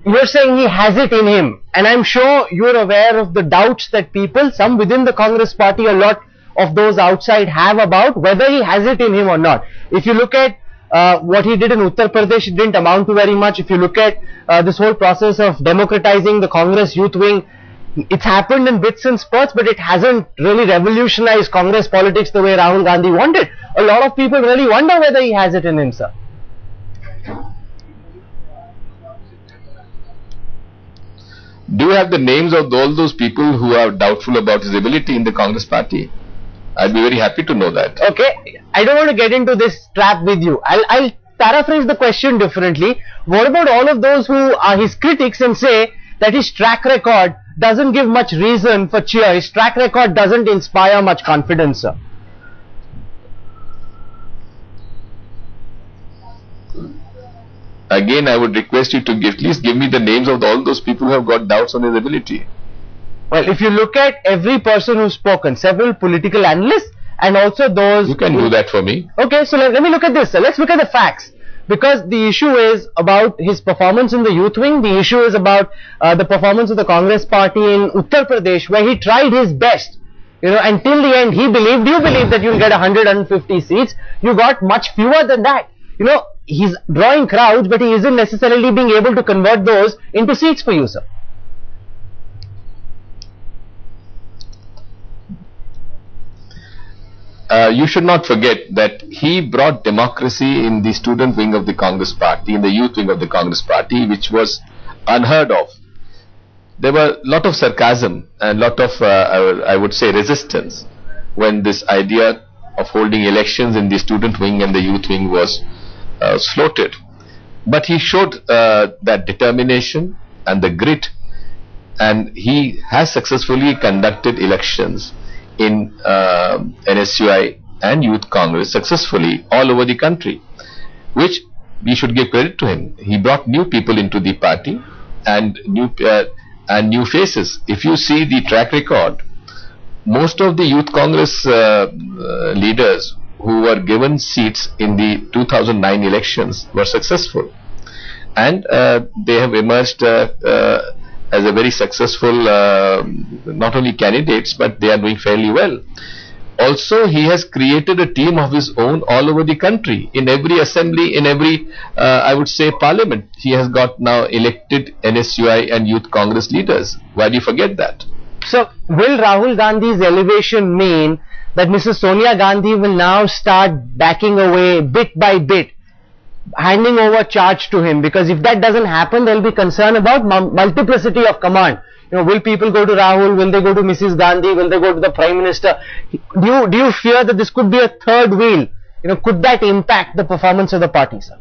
you're saying he has it in him, and I'm sure you're aware of the doubts that people, some within the Congress party, a lot of those outside have about whether he has it in him or not. If you look at what he did in Uttar Pradesh, it didn't amount to very much. If you look at this whole process of democratizing the Congress youth wing, it's happened in bits and spurts, but it hasn't really revolutionized Congress politics the way Rahul Gandhi wanted. A lot of people really wonder whether he has it in him, sir. Do you have the names of all those people who are doubtful about his ability in the Congress party? I'd be very happy to know that. Okay, I don't want to get into this trap with you. I'll paraphrase the question differently. What about all of those who are his critics and say that his track record doesn't give much reason for cheer, his track record doesn't inspire much confidence, sir? Again, I would request you to at least give me the names of all those people who have got doubts on his ability. Well, if you look at every person who's spoken, several political analysts and also those... You can do that for me. Okay, so let me look at this, sir. Let's look at the facts. Because the issue is about his performance in the youth wing, the issue is about the performance of the Congress party in Uttar Pradesh, where he tried his best. You know, until the end, he believed, you believed that you'll get 150 seats. You got much fewer than that. You know, he's drawing crowds, but he isn't necessarily being able to convert those into seats for you, sir. You should not forget that he brought democracy in the student wing of the Congress party, in the youth wing of the Congress party, which was unheard of. There were a lot of sarcasm and a lot of, I would say, resistance when this idea of holding elections in the student wing and the youth wing was floated. But he showed that determination and the grit, and he has successfully conducted elections in NSUI and Youth Congress successfully all over the country, which we should give credit to him. He brought new people into the party and new faces. If you see the track record, most of the Youth Congress leaders who were given seats in the 2009 elections were successful, and they have emerged as a very successful not only candidates, but they are doing fairly well. Also, he has created a team of his own all over the country. In every assembly, in every I would say parliament, he has got now elected NSUI and Youth Congress leaders. Why do you forget that? So, will Rahul Gandhi's elevation mean that Mrs. Sonia Gandhi will now start backing away bit by bit, handing over charge to him? Because if that doesn't happen, there will be concern about multiplicity of command. You know, will people go to Rahul? Will they go to Mrs. Gandhi? Will they go to the Prime Minister? Do you fear that this could be a third wheel? You know, could that impact the performance of the party, sir?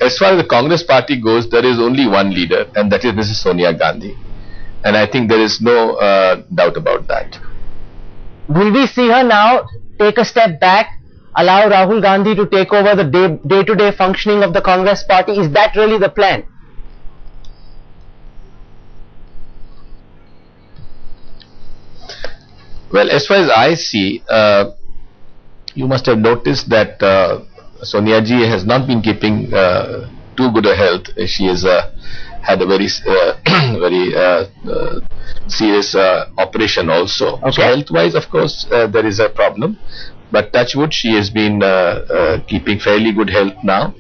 As far as the Congress party goes, there is only one leader, and that is Mrs. Sonia Gandhi. And I think there is no doubt about that. Will we see her now take a step back, allow Rahul Gandhi to take over the day-to-day functioning of the Congress party? Is that really the plan? Well, as far as I see, you must have noticed that Sonia ji has not been keeping too good a health. She has had a very serious operation also. Okay. So health-wise, of course, there is a problem. But touch wood, she has been keeping fairly good health now.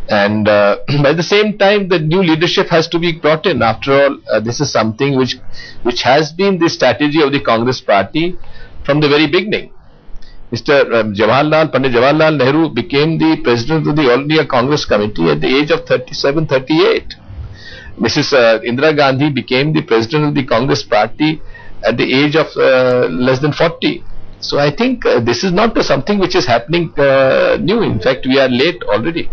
And by the same time, the new leadership has to be brought in. After all, this is something which has been the strategy of the Congress party from the very beginning. Pandit Jawaharlal Nehru became the president of the All India Congress Committee at the age of 37, 38. Mrs. Indira Gandhi became the president of the Congress party at the age of less than 40. So I think this is not something which is happening new. In fact, we are late already.